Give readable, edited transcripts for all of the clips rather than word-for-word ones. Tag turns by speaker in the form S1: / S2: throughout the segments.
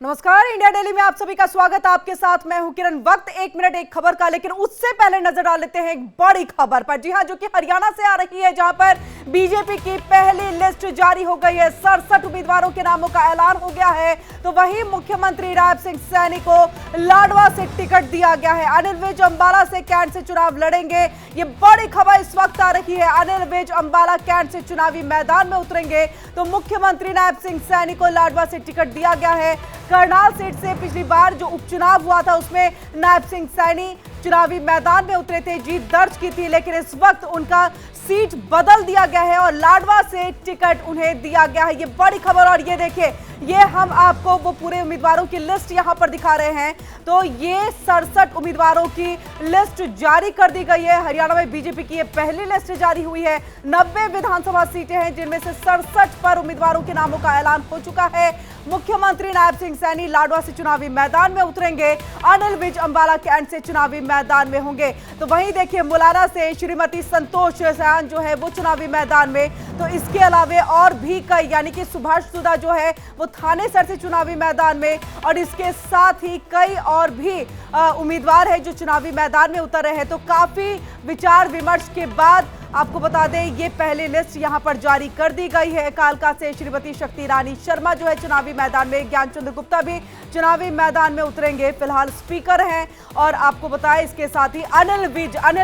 S1: नमस्कार, India daily में आप सभी का स्वागत है। आपके साथ मैं हूं किरण। वक्त 1 मिनट एक खबर का, लेकिन उससे पहले नजर डाल लेते हैं एक बड़ी खबर पर। जी हां, जो कि हरियाणा से आ रही है, जहां पर बीजेपी की पहली लिस्ट जारी हो गई है। 67 उम्मीदवारों के नामों का ऐलान हो गया है। तो वहीं मुख्यमंत्री रायब सिंह सैनी को लाडवा से टिकट दिया गया है। अनिल विज अंबाला से कैंट से चुनाव लड़ेंगे। ये बड़ी खबर इस वक्त आ रही है। अनिल विज अंबाला कैंट से चुनावी मैदान में उतरेंगे। तो मुख्यमंत्री रायब सिंह सैनी को लाडवा से टिकट दिया गया है। करनाल सीट से पिछली बार जो उपचुनाव हुआ था उसमें नायब सिंह सैनी चुनावी मैदान में उतरे थे, जीत दर्ज की थी, लेकिन इस वक्त उनका सीट बदल दिया गया है और लाडवा से टिकट उन्हें दिया गया है। ये बड़ी खबर। और ये देखिए, ये हम आपको वो पूरे उम्मीदवारों की लिस्ट यहां पर दिखा रहे हैं। तो ये 67 उम्मीदवारों की लिस्ट जारी कर दी गई है। हरियाणा में बीजेपी की ये पहली लिस्ट जारी हुई है। 90 विधानसभा सीटें हैं, जिनमें से 67 पर उम्मीदवारों के नामों का ऐलान हो चुका है। मुख्यमंत्री नायब सिंह सैनी लाडवा से चुनावी मैदान में उतरेंगे। अनिल विज अंबाला कैंट से चुनावी मैदान में होंगे। तो वहीं देखिए, मुलाना से श्रीमती संतोष सयान जो है वो चुनावी मैदान में। तो इसके अलावा और भी कई, यानी कि सुभाष सुधा जो है वो थानेसर से चुनावी मैदान में, और इसके साथ ही कई और भी उम्मीदवार हैं जो चुनावी मैदान में उतर रहे हैं। तो काफी विचार विमर्श के बाद आपको बता दें, ये पहली लिस्ट यहां पर जारी कर दी गई है। कालका से श्रीमती शक्ति रानी शर्मा जो है चुनावी मैदान में, ज्ञानचंद्र गुप्ता भी चुनावी मैदान में उतरेंगे, फिलहाल स्पीकर हैं। और आपको बताएं, इसके साथ ही अनिल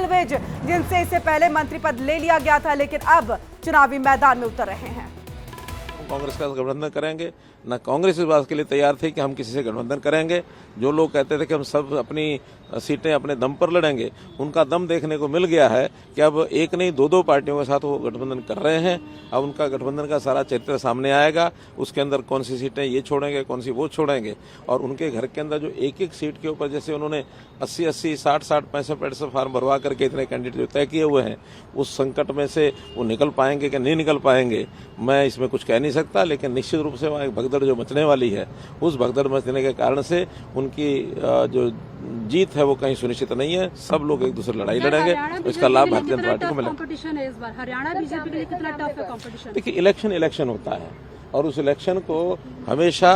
S1: विज जिनसे इससे पहले मंत्री पद ले लिया गया था, लेकिन अब चुनावी मैदान में उतर रहे हैं।
S2: कांग्रेस का गठबंधन करेंगे न, कांग्रेस इस बात के लिए तैयार थी कि हम किसी से गठबंधन करेंगे। जो लोग कहते थे कि हम सब अपनी सीटें अपने दम पर लड़ेंगे, उनका दम देखने को मिल गया है कि अब एक नहीं दो पार्टियों के साथ वो गठबंधन कर रहे हैं। अब उनका गठबंधन का सारा चरित्र सामने आएगा। उसके अंदर कौन सी सीटें ये छोड़ेंगे, कौन सी वो छोड़ेंगे, और उनके घर के अंदर जो एक एक सीट के ऊपर जैसे उन्होंने 80-80, 60-60, 65 फॉर्म भरवा करके इतने कैंडिडेट जो तय किए हुए हैं, उस संकट में से वो निकल पाएंगे कि नहीं निकल पाएंगे, मैं इसमें कुछ कह नहीं सकता। लेकिन निश्चित रूप से वहाँ एक भगदड़ जो मचने वाली है, उस भगदड़ मचने के कारण से उनकी जो जीत है वो कहीं सुनिश्चित नहीं है। सब लोग एक दूसरे लड़ाई लड़ेंगे, इसका लाभ भारतीय जनता पार्टी को मिलेगा।
S3: कंपटीशन है इस बार हरियाणा बीजेपी के लिए कितना टफ है कंपटीशन?
S2: देखिए, इलेक्शन होता है और उस इलेक्शन को हमेशा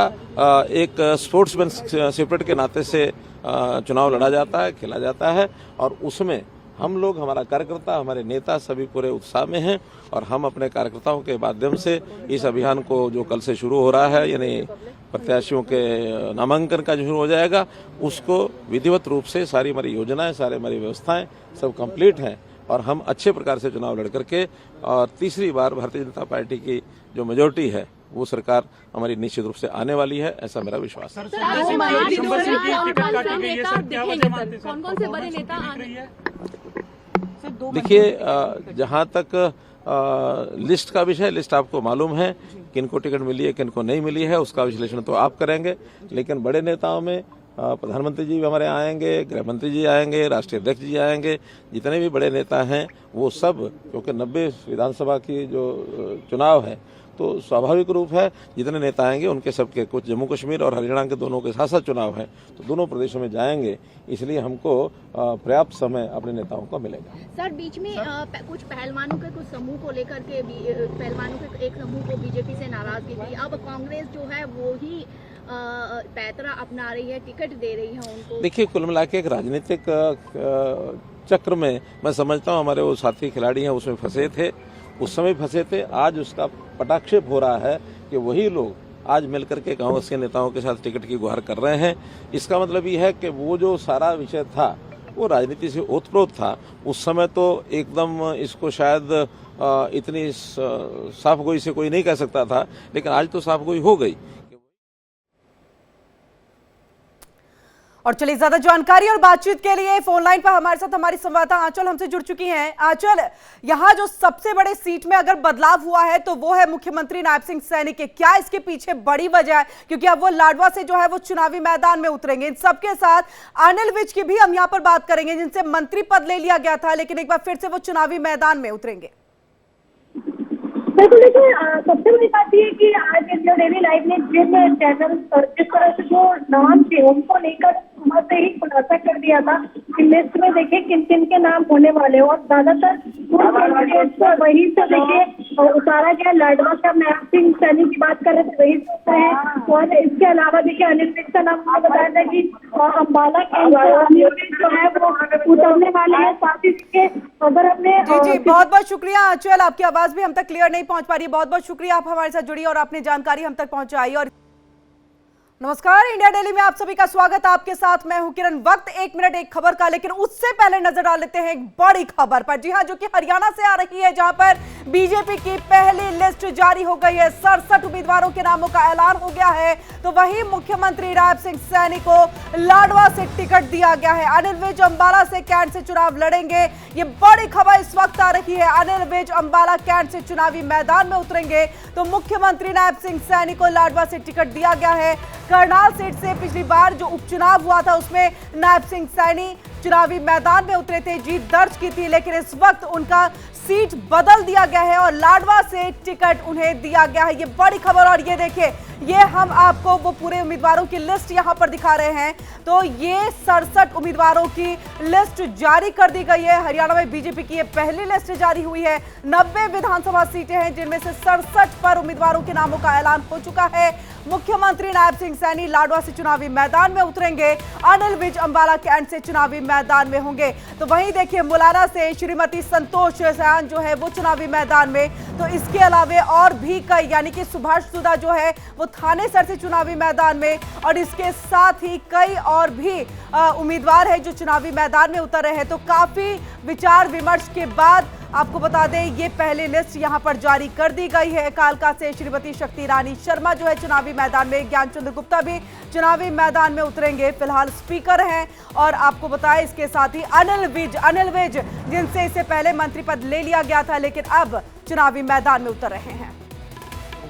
S2: एक स्पोर्ट्समैन स्पिरिट के नाते से चुनाव लड़ा जाता है, खेला जाता है, और उसमें हम लोग, हमारा कार्यकर्ता, हमारे नेता सभी पूरे उत्साह में हैं। और हम अपने कार्यकर्ताओं के माध्यम से इस अभियान को जो कल से शुरू हो रहा है, यानी प्रत्याशियों के नामांकन का जो शुरू हो जाएगा, उसको विधिवत रूप से सारी हमारी योजनाएं, सारी हमारी व्यवस्थाएं सब कंप्लीट हैं, और हम अच्छे प्रकार से चुनाव लड़ करके और तीसरी बार भारतीय जनता पार्टी की जो मेजोरिटी है वो सरकार हमारी निश्चित रूप से आने वाली है, ऐसा मेरा विश्वास है। देखिए, जहां तक लिस्ट का विषय, लिस्ट आपको मालूम है, किनको टिकट मिली है, किनको नहीं मिली है, उसका विश्लेषण तो आप करेंगे। लेकिन बड़े नेताओं में प्रधानमंत्री जी भी हमारे आएंगे, गृह मंत्री जी आएंगे, राष्ट्रीय अध्यक्ष जी आएंगे, जितने भी बड़े नेता हैं वो सब, क्योंकि 90 विधानसभा की जो चुनाव है, तो स्वाभाविक रूप है जितने नेता आएंगे उनके सबके, कुछ जम्मू कश्मीर और हरियाणा के दोनों के साथ साथ चुनाव है, तो दोनों प्रदेशों में जाएंगे, इसलिए हमको पर्याप्त समय अपने नेताओं को मिलेगा।
S4: सर, बीच में कुछ पहलवानों के कुछ समूह को लेकर के, पहलवानों के एक समूह को बीजेपी से नाराजगी थी। अब कांग्रेस जो है वो ही पैतरा अपना रही है, टिकट दे रही है उनको।
S2: देखिए, कुल मिला के एक राजनीतिक चक्र में मैं समझता हूँ हमारे वो साथी खिलाड़ी हैं उसमें फंसे थे, उस समय फंसे थे। आज उसका पटाक्षेप हो रहा है कि वही लोग आज मिलकर के कांग्रेस के नेताओं के साथ टिकट की गुहार कर रहे हैं। इसका मतलब ये है कि वो जो सारा विषय था वो राजनीति से ओतप्रोत था। उस समय तो एकदम इसको शायद इतनी साफ गोई से कोई नहीं कह सकता था, लेकिन आज तो साफ गोई हो गई।
S1: और चलिए, ज्यादा जानकारी और बातचीत के लिए फोन लाइन पर हमारे साथ हमारी संवाददाता आंचल हमसे जुड़ चुकी हैं। आंचल, यहाँ जो सबसे बड़े सीट में अगर बदलाव हुआ है तो वो है मुख्यमंत्री नायब सिंह सैनी के, क्या इसके पीछे बड़ी वजह है? क्योंकि अब वो लाडवा से जो है वो चुनावी मैदान में उतरेंगे। इन सबके साथ अनिल विज की भी हम यहाँ पर बात करेंगे, जिनसे मंत्री पद ले लिया गया था, लेकिन एक बार फिर से वो चुनावी मैदान में उतरेंगे।
S5: बिल्कुल, देखिए, सबसे बड़ी बात यह कि आज इंडिया डेली लाइव ने जिन चैनल जिस तरह से जो नाम थे उनको लेकर सुबह से ही खुलासा कर दिया था कि लिस्ट में देखिए किन किन के नाम होने वाले हैं, और ज्यादातर वहीं से देखिए उतारा गया। लाडवा से नैब सिंह सैनी की बात कर रहे थे, वहीं से उतरे हैं। और इसके अलावा देखिए अनिल विज का नाम आपको बताया था कि अम्बाला के अनिल विज जो है वो उतरने वाले हैं। साथ ही देखिए अगर हमने
S1: जी बहुत बहुत शुक्रिया आंचल, आपकी आवाज भी हम तक क्लियर नहीं पहुंच पा रही है। बहुत बहुत शुक्रिया, आप हमारे साथ जुड़ी और आपने जानकारी हम तक पहुंचाई। और नमस्कार, इंडिया डेली में आप सभी का स्वागत। आपके साथ मैं हूं किरण। वक्त 1 मिनट एक खबर का, लेकिन उससे पहले नजर डाल लेते हैं एक बड़ी खबर पर। जी हां, जो कि हरियाणा से आ रही है, जहां पर बीजेपी की पहली लिस्ट जारी हो गई है। 67 उम्मीदवारों के नामों का ऐलान हो गया है। तो वहीं मुख्यमंत्री नायब सिंह सैनी को लाडवा से टिकट दिया गया है। अनिल विज अंबाला से कैंट से चुनाव लड़ेंगे। ये बड़ी खबर इस वक्त आ रही है। अनिल विज अंबाला कैंट से चुनावी मैदान में उतरेंगे। तो मुख्यमंत्री नायब सिंह सैनी को लाडवा से टिकट दिया गया है। करनाल सीट से पिछली बार जो उपचुनाव हुआ था उसमें नायब सिंह सैनी चुनावी मैदान में उतरे थे, जीत दर्ज की थी, लेकिन इस वक्त उनका सीट बदल दिया गया है और लाडवा से टिकट उन्हें दिया गया है। ये बड़ी खबर। और ये देखिए, ये हम आपको वो पूरे उम्मीदवारों की लिस्ट यहां पर दिखा रहे हैं। तो ये 67 उम्मीदवारों की लिस्ट जारी कर दी गई है। हरियाणा में बीजेपी की ये पहली लिस्ट जारी हुई है। 90 विधानसभा सीटें हैं, जिनमें से 67 पर उम्मीदवारों के नामों का ऐलान हो चुका है। मुख्यमंत्री नायब सिंह सैनी लाडवा से चुनावी मैदान में उतरेंगे। अनिल विज अंबाला कैंट से चुनावी मैदान में होंगे। तो वहीं देखिए मुलाना से श्रीमती संतोष सयान जो है वो चुनावी मैदान में। तो इसके अलावा और भी कई, यानी कि सुभाष सुधा जो है वो थानेसर से चुनावी मैदान में, और इसके साथ ही कई और भी उम्मीदवार हैं जो चुनावी मैदान में उतर रहे हैं। तो काफी विचार विमर्श के बाद आपको बता दें ये पहली लिस्ट यहां पर जारी कर दी गई है। कालका से श्रीमती शक्ति रानी शर्मा जो है चुनावी मैदान में, ज्ञानचंद्र गुप्ता भी चुनावी मैदान में उतरेंगे, फिलहाल स्पीकर हैं। और आपको बताएं इसके साथ ही अनिल विज जिनसे इससे पहले मंत्री पद ले लिया गया था, लेकिन अब चुनावी मैदान में उतर रहे हैं।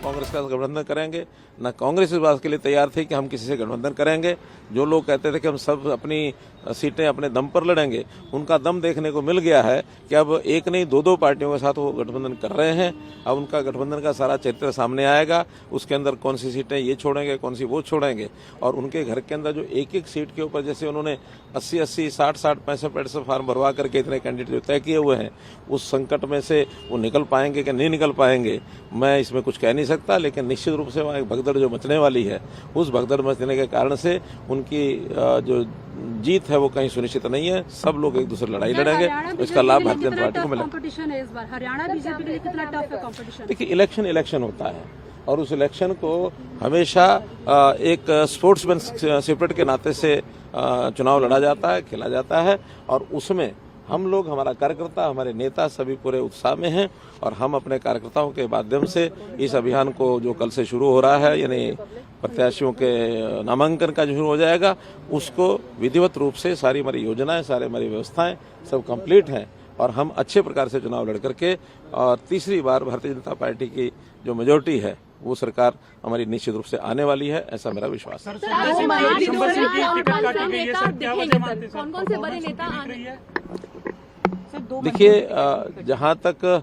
S2: कांग्रेस का गठबंधन करेंगे, न कांग्रेस इस बात के लिए तैयार थी कि हम किसी से गठबंधन करेंगे। जो लोग कहते थे कि हम सब अपनी सीटें अपने दम पर लड़ेंगे, उनका दम देखने को मिल गया है कि अब एक नहीं दो पार्टियों के साथ वो गठबंधन कर रहे हैं। अब उनका गठबंधन का सारा चरित्र सामने आएगा। उसके अंदर कौन सी सीटें ये छोड़ेंगे, कौन सी वो छोड़ेंगे, और उनके घर के अंदर जो एक एक सीट के ऊपर जैसे उन्होंने 80-80, 60-60, 65 फॉर्म भरवा करके इतने कैंडिडेट जो तय किए हुए हैं, उस संकट में से वो निकल पाएंगे कि नहीं निकल पाएंगे, मैं इसमें कुछ कह नहीं सकता। लेकिन निश्चित रूप से वहाँ एक भगदड़ जो मचने वाली है, उस भगदड़ मचने के कारण से उनकी जो जीत है वो कहीं सुनिश्चित नहीं है। सब लोग एक दूसरे लड़ाई लड़ेंगे, इसका लाभ भारतीय जनता पार्टी को मिलेगा।
S3: कंपटीशन है इस बार हरियाणा बीजेपी के लिए, कितना टफ है कंपटीशन?
S2: देखिए, इलेक्शन होता है और उस इलेक्शन को हमेशा एक स्पोर्ट्समैन स्पिरिट के नाते से चुनाव लड़ा जाता है, खेला जाता है, और उसमें हम लोग, हमारा कार्यकर्ता, हमारे नेता सभी पूरे उत्साह में हैं। और हम अपने कार्यकर्ताओं के माध्यम से इस अभियान को जो कल से शुरू हो रहा है, यानी प्रत्याशियों के नामांकन का जो शुरू हो जाएगा, उसको विधिवत रूप से सारी हमारी योजनाएं, सारी हमारी व्यवस्थाएं सब कंप्लीट हैं, और हम अच्छे प्रकार से चुनाव लड़ करके और तीसरी बार भारतीय जनता पार्टी की जो मेजोरिटी है वो सरकार हमारी निश्चित रूप से आने वाली है, ऐसा मेरा विश्वास है।
S4: कौन कौन से बड़े नेता
S2: देखिए, जहां तक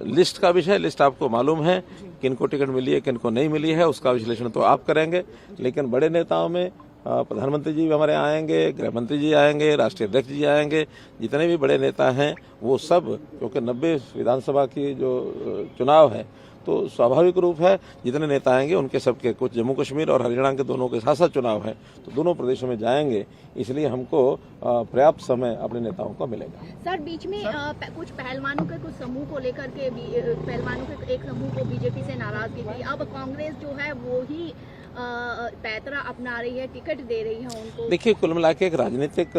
S2: लिस्ट का विषय, लिस्ट आपको मालूम है, किनको टिकट मिली है, किनको नहीं मिली है, उसका विश्लेषण तो आप करेंगे। लेकिन बड़े नेताओं में प्रधानमंत्री जी भी हमारे आएंगे, गृह मंत्री जी आएंगे, राष्ट्रीय अध्यक्ष जी आएंगे, जितने भी बड़े नेता हैं वो सब, क्योंकि 90 विधानसभा की जो चुनाव है, तो स्वाभाविक रूप है जितने नेता आएंगे उनके सबके, कुछ जम्मू कश्मीर और हरियाणा के दोनों के साथ साथ चुनाव है, तो दोनों प्रदेशों में जाएंगे, इसलिए हमको पर्याप्त समय अपने नेताओं को मिलेगा।
S4: सर, बीच में कुछ पहलवानों के कुछ समूह को लेकर के पहलवानों के एक समूह को बीजेपी से नाराजगी थी। अब कांग्रेस जो है वो ही पैतरा अपना रही है, टिकट दे रही है उनको।
S2: देखिए, कुल मिला के एक राजनीतिक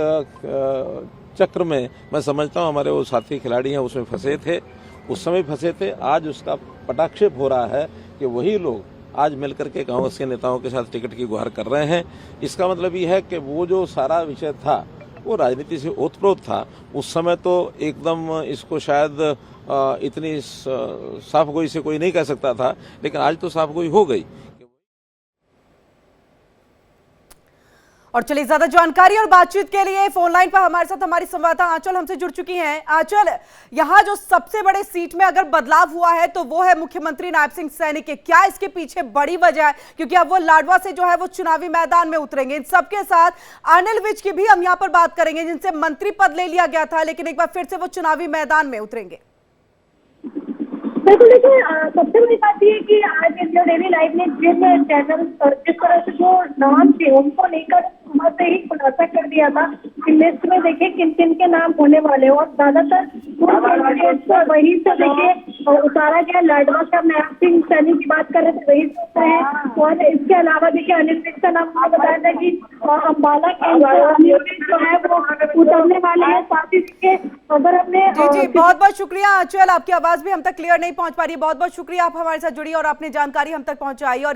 S2: चक्र में मैं समझता हूँ हमारे वो साथी खिलाड़ी हैं उसमें फंसे थे, उस समय फंसे थे। आज उसका पटाक्षेप हो रहा है कि वही लोग आज मिलकर के कांग्रेस के नेताओं के साथ टिकट की गुहार कर रहे हैं। इसका मतलब ये है कि वो जो सारा विषय था वो राजनीति से ओतप्रोत था। उस समय तो एकदम इसको शायद इतनी साफ गोई से कोई नहीं कह सकता था, लेकिन आज तो साफ गोई हो गई।
S1: और चलिए ज्यादा जानकारी और बातचीत के लिए फोन लाइन पर हमारे साथ हमारी संवाददाता आंचल हमसे जुड़ चुकी हैं। आंचल, यहाँ जो सबसे बड़े सीट में अगर बदलाव हुआ है तो वो है मुख्यमंत्री नायब सिंह सैनी के, क्या इसके पीछे बड़ी वजह है? क्योंकि अब वो लाडवा से जो है वो चुनावी मैदान में उतरेंगे। इन सबके साथ अनिल विज की भी हम यहाँ पर बात करेंगे, जिनसे मंत्री पद ले लिया गया था लेकिन एक बार फिर से वो चुनावी मैदान में उतरेंगे।
S5: बिल्कुल, देखिए सबसे बड़ी बात यह है कि आज इंडिया डेली लाइव ने जिन चैनल जिस तरह से जो नाम थे उनको लेकर सुबह से ही खुलासा कर दिया था कि लिस्ट में देखिए किन किन के नाम होने वाले और ज्यादातर वही से देखिए उतारा गया। लाडवा से नायब सिंह सैनी की बात कर रहे थे, वही से उतरे हैं। और इसके अलावा देखिए अनिल विज का नाम आपको बताया था कि अम्बाला के अनिल विज जो है वो उतरने वाले हैं। साथ ही देखिए अगर हमने
S1: जी बहुत बहुत शुक्रिया आंचल, आपकी आवाज भी हम तक क्लियर नहीं पहुंच पा रही है। बहुत बहुत शुक्रिया, आप हमारे साथ जुड़ी और आपने जानकारी हम तक पहुंचाई। और